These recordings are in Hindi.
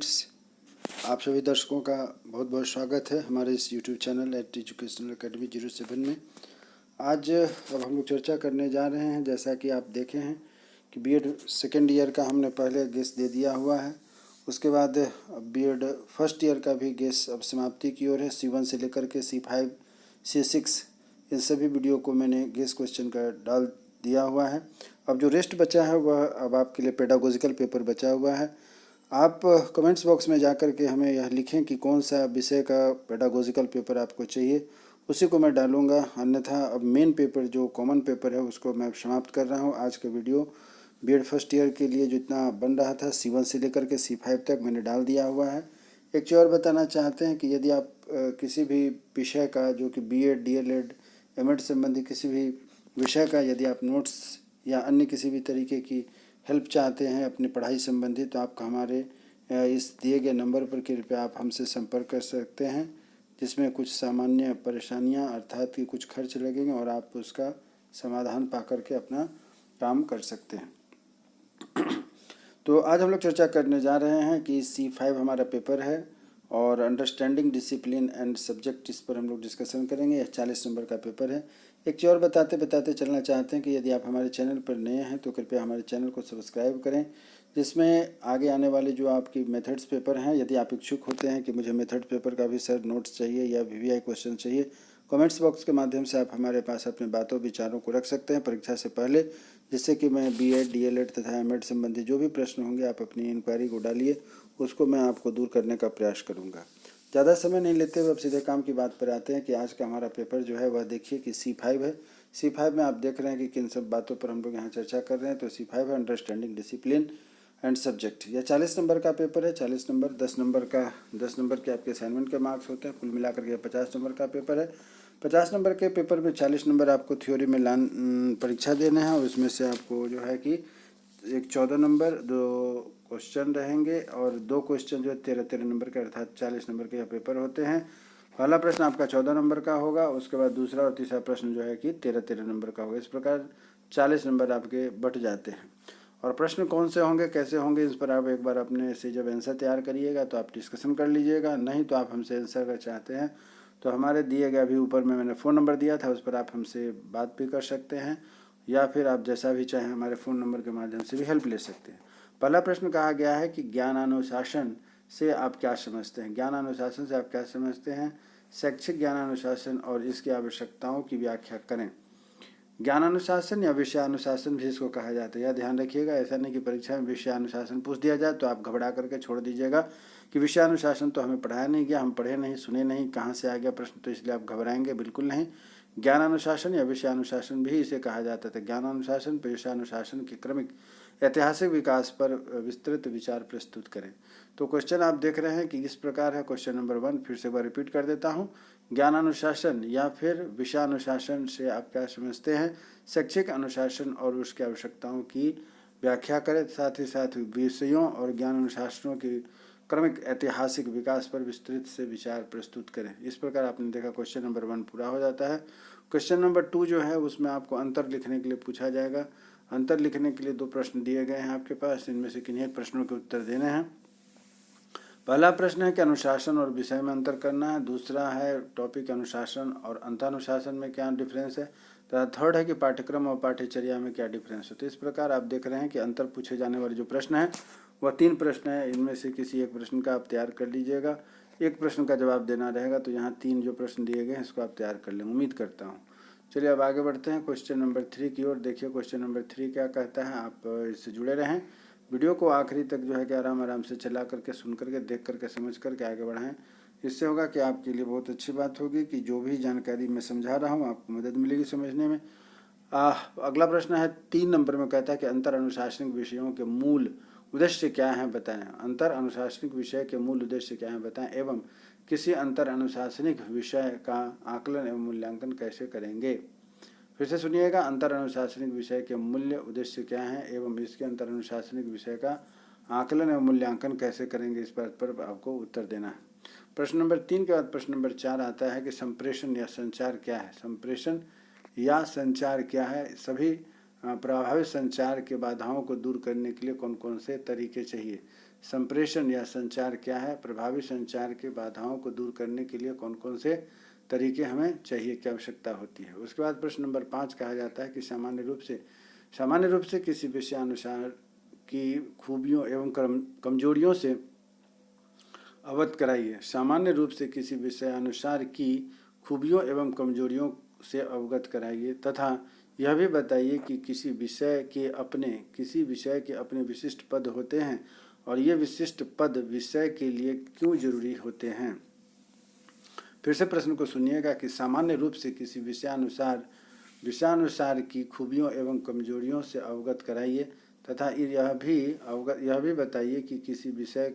फ्रेंड्स, आप सभी दर्शकों का बहुत बहुत स्वागत है हमारे इस यूट्यूब चैनल एजुकेशनल एकेडमी 07 में। आज अब हम लोग चर्चा करने जा रहे हैं, जैसा कि आप देखे हैं कि बीएड सेकेंड ईयर का हमने पहले गेस दे दिया हुआ है। उसके बाद अब बीएड फर्स्ट ईयर का भी गेस अब समाप्ति की ओर है। C1 से लेकर के C5 C6 इन सभी वीडियो को मैंने गेस क्वेश्चन का डाल दिया हुआ है। अब जो रेस्ट बचा है वह अब आपके लिए पेडागोजिकल पेपर बचा हुआ है। आप कमेंट्स बॉक्स में जाकर के हमें यह लिखें कि कौन सा विषय का पेडागोजिकल पेपर आपको चाहिए, उसी को मैं डालूंगा। अन्यथा अब मेन पेपर जो कॉमन पेपर है उसको मैं समाप्त कर रहा हूं। आज का वीडियो बीएड फर्स्ट ईयर के लिए जितना बन रहा था C1 से लेकर के C5 तक मैंने डाल दिया हुआ है। एक चीज़ और बताना चाहते हैं कि यदि आप किसी भी विषय का जो कि बीएड डीएलएड एमएड संबंधी किसी भी विषय का यदि आप नोट्स या अन्य किसी भी तरीके की हेल्प चाहते हैं अपनी पढ़ाई संबंधी, तो आप हमारे इस दिए गए नंबर पर कृपया आप हमसे संपर्क कर सकते हैं, जिसमें कुछ सामान्य परेशानियां अर्थात कि कुछ खर्च लगेंगे और आप उसका समाधान पा करके अपना काम कर सकते हैं। तो आज हम लोग चर्चा करने जा रहे हैं कि C5 हमारा पेपर है और अंडरस्टैंडिंग डिसिप्लिन एंड सब्जेक्ट, इस पर हम लोग डिस्कशन करेंगे। यह 40 नंबर का पेपर है। एक चीज़ और बताते बताते चलना चाहते हैं कि यदि आप हमारे चैनल पर नए हैं तो कृपया हमारे चैनल को सब्सक्राइब करें, जिसमें आगे आने वाले जो आपकी मेथड्स पेपर हैं, यदि आप इच्छुक होते हैं कि मुझे मेथड पेपर का भी सर नोट्स चाहिए या VVI क्वेश्चन चाहिए, कमेंट्स बॉक्स के माध्यम से आप हमारे पास अपने बातों विचारों को रख सकते हैं परीक्षा से पहले, जिससे कि मैं बीएड डीएलएड तथा एमएड संबंधी जो भी प्रश्न होंगे आप अपनी इंक्वायरी को डालिए, उसको मैं आपको दूर करने का प्रयास करूँगा। ज़्यादा समय नहीं लेते हुए अब सीधे काम की बात पर आते हैं कि आज का हमारा पेपर जो है वह देखिए कि C5 है। C5 में आप देख रहे हैं कि किन सब बातों पर हम लोग यहाँ चर्चा कर रहे हैं। तो C5 है अंडरस्टैंडिंग डिसिप्लिन एंड सब्जेक्ट। यह 40 नंबर का पेपर है। 40 नंबर 10 नंबर के आपके असाइनमेंट के मार्क्स होते हैं। कुल मिलाकर के 50 नंबर का पेपर है। 50 नंबर के पेपर में 40 नंबर आपको थ्योरी में परीक्षा देने हैं और उसमें से आपको जो है कि एक 14 नंबर 2 क्वेश्चन रहेंगे और 2 क्वेश्चन जो है 13 नंबर के, अर्थात 40 नंबर के यह पेपर होते हैं। पहला प्रश्न आपका 14 नंबर का होगा, उसके बाद दूसरा और तीसरा प्रश्न जो है कि 13 नंबर का होगा। इस प्रकार 40 नंबर आपके बट जाते हैं। और प्रश्न कौन से होंगे, कैसे होंगे, इस पर आप एक बार अपने से जब आंसर तैयार करिएगा तो आप डिस्कशन कर लीजिएगा। नहीं तो आप हमसे आंसर अगर चाहते हैं तो हमारे दिए गए अभी ऊपर में मैंने फ़ोन नंबर दिया था, उस पर आप हमसे बात भी कर सकते हैं, या फिर आप जैसा भी चाहें हमारे फ़ोन नंबर के माध्यम से भी हेल्प ले सकते हैं। पहला प्रश्न कहा गया है कि ज्ञानानुशासन से आप क्या समझते हैं। ज्ञानानुशासन से आप क्या समझते हैं? शैक्षिक ज्ञानानुशासन और इसकी आवश्यकताओं की व्याख्या करें। ज्ञानानुशासन या विषयानुशासन भी इसको कहा जाता है। यह ध्यान रखिएगा, ऐसा नहीं कि परीक्षा में विषयानुशासन पूछ दिया जाए तो आप घबरा करके छोड़ दीजिएगा कि विषयानुशासन तो हमें पढ़ाया नहीं गया, हम पढ़े नहीं, सुने नहीं, कहाँ से आ गया प्रश्न, तो इसलिए आप घबराएंगे बिल्कुल नहीं। ज्ञानानुशासन या विषयानुशासन भी इसे कहा जाता था। ज्ञानानुशासन विषयानुशासन के क्रमिक ऐतिहासिक विकास पर विस्तृत विचार प्रस्तुत करें। तो क्वेश्चन आप देख रहे हैं कि इस प्रकार है। क्वेश्चन नंबर 1 फिर से एक बार रिपीट कर देता हूँ। ज्ञानानुशासन या फिर विषयानुशासन से आप क्या समझते हैं? शैक्षिक अनुशासन और उसकी आवश्यकताओं की व्याख्या करें। साथ ही साथ विषयों और ज्ञान अनुशासनों की क्रमिक ऐतिहासिक विकास पर विस्तृत से विचार प्रस्तुत करें। इस प्रकार आपने देखा क्वेश्चन नंबर 1 पूरा हो जाता है। क्वेश्चन नंबर 2 जो है उसमें आपको अंतर लिखने के लिए पूछा जाएगा। अंतर लिखने के लिए 2 प्रश्न दिए गए हैं आपके पास, इनमें से किन्हीं प्रश्नों के उत्तर देने हैं। पहला प्रश्न है कि अनुशासन और विषय में अंतर करना है। दूसरा है टॉपिक अनुशासन और अंतानुशासन में क्या डिफरेंस है। तथा थर्ड है कि पाठ्यक्रम और पाठ्यचर्या में क्या डिफरेंस है। तो इस प्रकार आप देख रहे हैं कि अंतर पूछे जाने वाले जो प्रश्न है वह 3 प्रश्न है। इनमें से किसी एक प्रश्न का आप तैयार कर लीजिएगा। एक प्रश्न का जवाब देना रहेगा, तो यहाँ 3 जो प्रश्न दिए गए हैं इसको आप तैयार कर लें, उम्मीद करता हूँ। चलिए अब आगे बढ़ते हैं क्वेश्चन नंबर 3 की ओर। देखिए क्वेश्चन नंबर 3 क्या कहता है, आप इससे जुड़े रहें। वीडियो को आखिरी तक जो है कि आराम से चला करके, सुन करके, देख करके, समझ करके आगे बढ़ाएं। इससे होगा कि आपके लिए बहुत अच्छी बात होगी कि जो भी जानकारी मैं समझा रहा हूँ आपको मदद मिलेगी समझने में। अगला प्रश्न है 3 नंबर में, कहता है कि अंतर अनुशासनिक विषयों के मूल उद्देश्य क्या हैं बताएं। अंतर अनुशासनिक विषय के मूल उद्देश्य क्या हैं बताएं, एवं किसी अंतर अनुशासनिक विषय का आकलन एवं मूल्यांकन कैसे करेंगे। फिर से सुनिएगा, अंतर अनुशासनिक विषय के मूल्य उद्देश्य क्या हैं एवं इसके अंतर अनुशासनिक विषय का आकलन एवं मूल्यांकन कैसे करेंगे, इस बात पर आपको उत्तर देना है। प्रश्न नंबर 3 के बाद प्रश्न नंबर 4 आता है कि संप्रेषण या संचार क्या है। संप्रेषण या संचार क्या है, सभी प्रभावित संचार के बाधाओं को दूर करने के लिए कौन कौन से तरीके चाहिए। संप्रेषण या संचार क्या है, प्रभावी संचार के बाधाओं को दूर करने के लिए कौन कौन से तरीके हमें चाहिए, क्या आवश्यकता होती है। उसके बाद प्रश्न नंबर 5 कहा जाता है कि सामान्य रूप से किसी विषयानुसार की खूबियों एवं कमजोरियों से अवगत कराइए। सामान्य रूप से किसी विषयानुसार की खूबियों एवं कमजोरियों से अवगत कराइए तथा यह भी बताइए कि किसी विषय के अपने विशिष्ट पद होते हैं और ये विशिष्ट पद विषय के लिए क्यों जरूरी होते हैं। फिर से प्रश्न को सुनिएगा कि सामान्य रूप से किसी विषयानुसार की खूबियों एवं कमजोरियों से अवगत कराइए तथा यह भी बताइए कि किसी विषय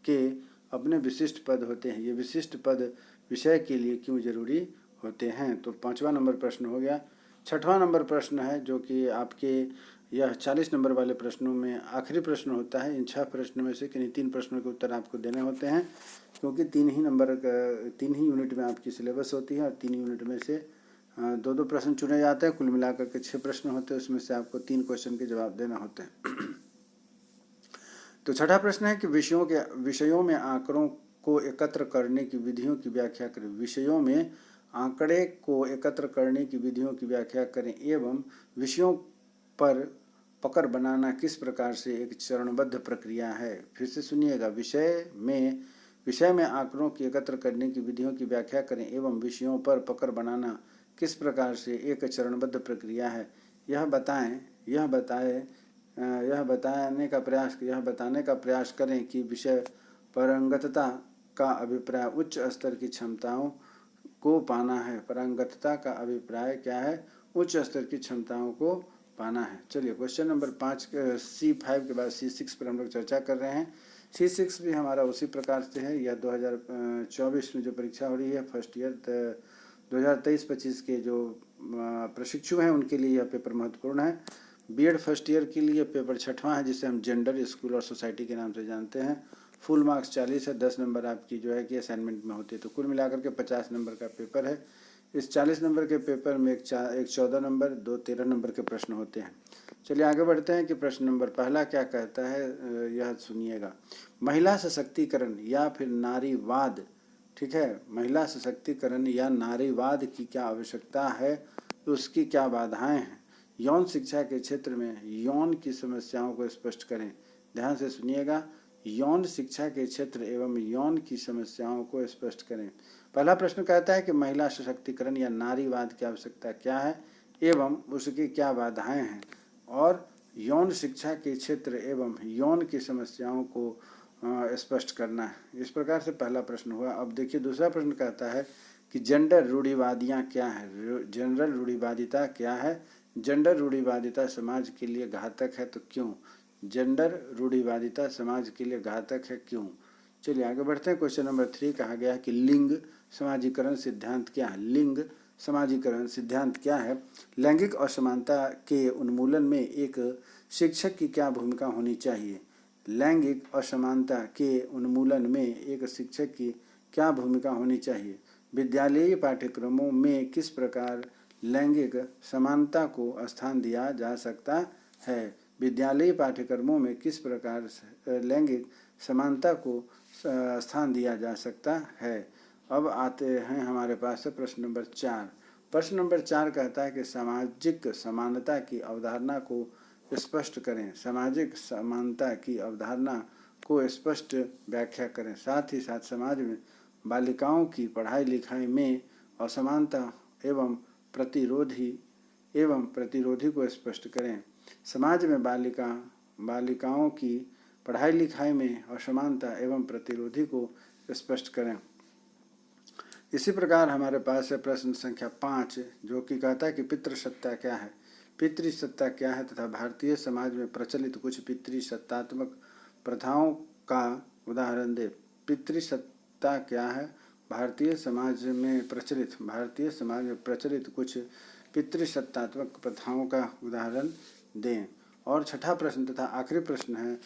के अपने विशिष्ट पद होते हैं, ये विशिष्ट पद विषय के लिए क्यों जरूरी होते हैं। तो 5वां नंबर प्रश्न हो गया। 6वां नंबर प्रश्न है जो कि आपके यह 40 नंबर वाले प्रश्नों में आखिरी प्रश्न होता है। इन 6 प्रश्नों में से किन्हीं 3 प्रश्नों के उत्तर आपको देने होते हैं, क्योंकि 3 ही यूनिट में आपकी सिलेबस होती है और 3 यूनिट में से 2-2 प्रश्न चुने जाते हैं। कुल मिलाकर के 6 प्रश्न होते हैं, उसमें से आपको 3 क्वेश्चन के जवाब देना होते हैं। तो 6ठा प्रश्न है कि विषयों में आंकड़ों को एकत्र करने की विधियों की व्याख्या करें। विषयों में आंकड़े को एकत्र करने की विधियों की व्याख्या करें एवं विषयों पर पकड़ बनाना किस प्रकार से एक चरणबद्ध प्रक्रिया है। फिर से सुनिएगा, विषय में आंकड़ों की एकत्र करने की विधियों की व्याख्या करें एवं विषयों पर पकड़ बनाना किस प्रकार से एक चरणबद्ध प्रक्रिया है। यह बताने का प्रयास करें कि विषय पारंगतता का अभिप्राय उच्च स्तर की क्षमताओं को पाना है। पारंगतता का अभिप्राय क्या है, उच्च स्तर की क्षमताओं को पाना है। चलिए क्वेश्चन नंबर 5 C5 के बाद C6 पर हम लोग चर्चा कर रहे हैं। C6 भी हमारा उसी प्रकार से है। यह 2024 में जो परीक्षा हो रही है फर्स्ट ईयर 2023-25 के जो प्रशिक्षु हैं उनके लिए यह पेपर महत्वपूर्ण है। बीएड फर्स्ट ईयर के लिए पेपर 6वां है, जिसे हम जेंडर, स्कूल और सोसाइटी के नाम से जानते हैं। फुल मार्क्स 40 है, 10 नंबर आपकी जो है कि असाइनमेंट में होती है, तो कुल मिलाकर के 50 नंबर का पेपर है। इस 40 नंबर के पेपर में एक 14 नंबर, 2 13 नंबर के प्रश्न होते हैं। चलिए आगे बढ़ते हैं कि प्रश्न नंबर पहला क्या कहता है, यह सुनिएगा। महिला सशक्तिकरण या फिर नारीवाद, ठीक है, महिला सशक्तिकरण या नारीवाद की क्या आवश्यकता है, उसकी क्या बाधाएं हैं। यौन शिक्षा के क्षेत्र में यौन की समस्याओं को स्पष्ट करें। ध्यान से सुनिएगा, यौन शिक्षा के क्षेत्र एवं यौन की समस्याओं को स्पष्ट करें। पहला प्रश्न कहता है कि महिला सशक्तिकरण या नारीवाद की आवश्यकता क्या है एवं उसकी क्या बाधाएं हैं, और यौन शिक्षा के क्षेत्र एवं यौन की समस्याओं को स्पष्ट करना है। इस प्रकार से पहला प्रश्न हुआ। अब देखिए दूसरा प्रश्न कहता है कि जेंडर रूढ़िवादियाँ क्या है। जेंडर रूढ़िवादिता क्या है। जेंडर रूढ़िवादिता समाज के लिए घातक है तो क्यों। जेंडर रूढ़िवादिता समाज के लिए घातक है क्यों। चलिए आगे बढ़ते हैं। क्वेश्चन नंबर 3 कहा गया है कि लिंग समाजीकरण सिद्धांत क्या है। लिंग समाजीकरण सिद्धांत क्या है। लैंगिक असमानता के उन्मूलन में एक शिक्षक की क्या भूमिका होनी चाहिए। लैंगिक असमानता के उन्मूलन में एक शिक्षक की क्या भूमिका होनी चाहिए। विद्यालयी पाठ्यक्रमों में किस प्रकार लैंगिक समानता को स्थान दिया जा सकता है। विद्यालयी पाठ्यक्रमों में किस प्रकार लैंगिक समानता को स्थान दिया जा सकता है। अब आते हैं हमारे पास है प्रश्न नंबर 4। प्रश्न नंबर 4 कहता है कि सामाजिक समानता की अवधारणा को स्पष्ट करें। सामाजिक समानता की अवधारणा को स्पष्ट व्याख्या करें। साथ ही साथ समाज में बालिकाओं की पढ़ाई लिखाई में असमानता एवं प्रतिरोधी को स्पष्ट करें। समाज में बालिकाओं की पढ़ाई लिखाई में असमानता एवं प्रतिरोधी को स्पष्ट करें। इसी प्रकार हमारे पास है प्रश्न संख्या 5 जो कि कहता है कि पितृसत्ता क्या है। पितृसत्ता क्या है तथा भारतीय समाज में प्रचलित कुछ पितृसत्तात्मक प्रथाओं का उदाहरण दे। पितृसत्ता क्या है। भारतीय समाज में प्रचलित कुछ पितृसत्तात्मक प्रथाओं का उदाहरण दें। और 6ठा प्रश्न तथा आखिरी प्रश्न है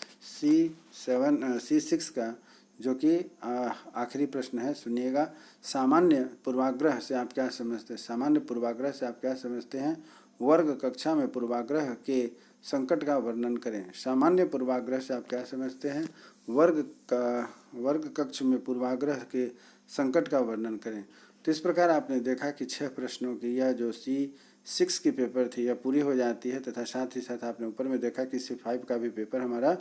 C6 का, जो कि आखिरी प्रश्न है। सुनिएगा, सामान्य पूर्वाग्रह से आप क्या समझते हैं। सामान्य पूर्वाग्रह से आप क्या समझते हैं। वर्ग कक्षा में पूर्वाग्रह के संकट का वर्णन करें। सामान्य पूर्वाग्रह से आप क्या समझते हैं? वर्ग कक्ष में पूर्वाग्रह के संकट का वर्णन करें। तो इस प्रकार आपने देखा कि 6 प्रश्नों की यह जो C6 की पेपर थी यह पूरी हो जाती है, तथा साथ ही साथ आपने ऊपर में देखा कि C5 का भी पेपर हमारा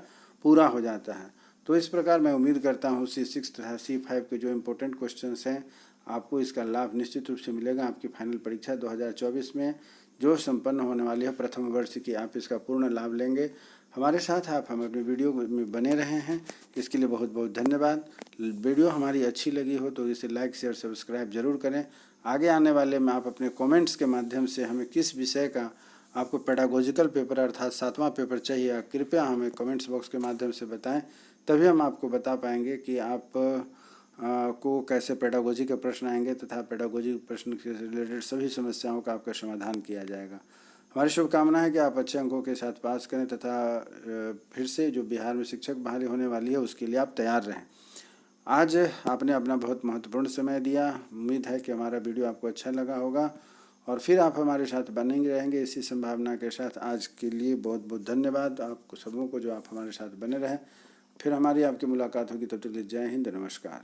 पूरा हो जाता है। तो इस प्रकार मैं उम्मीद करता हूँ C6 तथा C5 के जो इम्पोर्टेंट क्वेश्चंस हैं आपको इसका लाभ निश्चित रूप से मिलेगा। आपकी फाइनल परीक्षा 2024 में जो संपन्न होने वाली है प्रथम वर्ष की, आप इसका पूर्ण लाभ लेंगे। हमारे साथ आप हमारे वीडियो में बने रहे हैं, इसके लिए बहुत बहुत धन्यवाद। वीडियो हमारी अच्छी लगी हो तो इसे लाइक शेयर सब्सक्राइब जरूर करें। आगे आने वाले में आप अपने कमेंट्स के माध्यम से हमें किस विषय का आपको पेडागोजिकल पेपर अर्थात 7वां पेपर चाहिए, कृपया हमें कमेंट्स बॉक्स के माध्यम से बताएं, तभी हम आपको बता पाएंगे कि आप को कैसे पेडागोजी के प्रश्न आएंगे तथा पेडागोजी प्रश्न से रिलेटेड सभी समस्याओं का आपका समाधान किया जाएगा। हमारी शुभकामना है कि आप अच्छे अंकों के साथ पास करें तथा फिर से जो बिहार में शिक्षक बहाली होने वाली है उसके लिए आप तैयार रहें। आज आपने अपना बहुत महत्वपूर्ण समय दिया। उम्मीद है कि हमारा वीडियो आपको अच्छा लगा होगा और फिर आप हमारे साथ बनेंगे रहेंगे इसी संभावना के साथ। आज के लिए बहुत बहुत धन्यवाद आपको सबों को जो आप हमारे साथ बने रहें। फिर हमारी आपकी मुलाकात होगी, तब तक के लिए जय हिंद, नमस्कार।